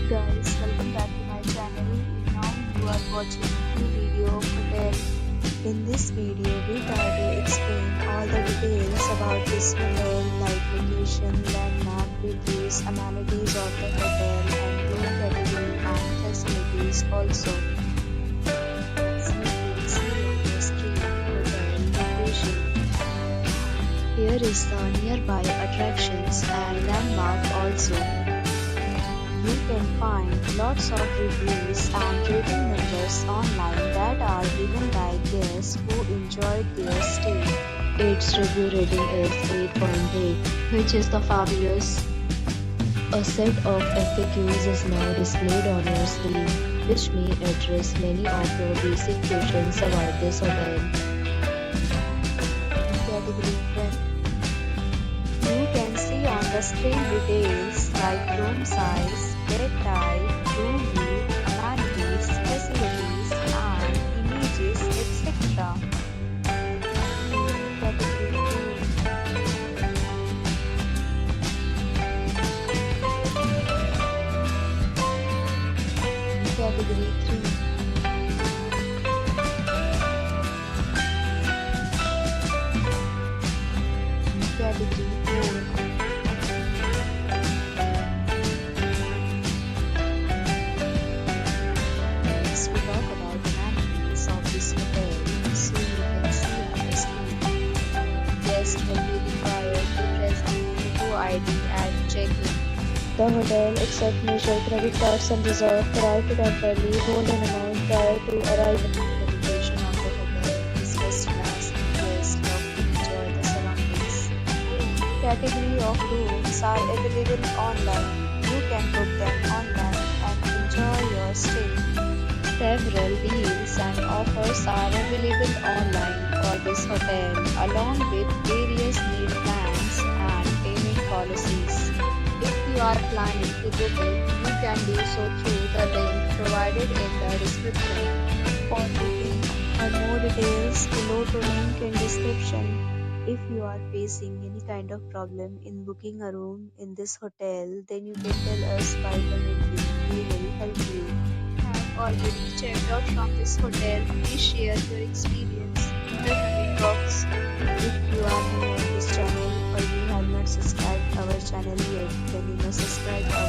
Guys, welcome back to my channel. Now you are watching a new video of hotel. In this video, we try to explain all the details about this hotel like location, landmark, reviews, amenities of the hotel, and room category and facilities also. As you can see on the screen, hotel location. Here is the nearby attractions and landmark also. You can find lots of reviews and rating numbers online that are given by guests who enjoyed their stay. Its review rating is 8.8, which is the fabulous. A set of FAQs is now displayed on your screen, which may address many of your basic questions about this hotel. Category 10. You can see on the screen details like room size, bed type, room view, amenities, facilities, and images, etc. Category 2. Category 3. Category 4. Next, we talk about the amenities of this hotel. So you can see on the screen. Guests will be required to present photo ID at check-in. The hotel accepts major credit cards and reserves the right to temporarily hold an amount prior to arrival. The location of the hotel is first class and guests love to enjoy the surroundings. Category of rooms are available online. You can book them online and enjoy your stay. Several deals and offers are available online for this hotel, along with various meal plans and payment policies. If you are planning to book it, you can do so through the link provided in the description. For booking or more details, below the link in description. If you are facing any kind of problem in booking a room in this hotel, then you can tell us by commenting. We will help you. Have already checked out from this hotel? Please share your experience in the comment box. If you are new on this channel or you have not subscribed our channel yet, then you must subscribe our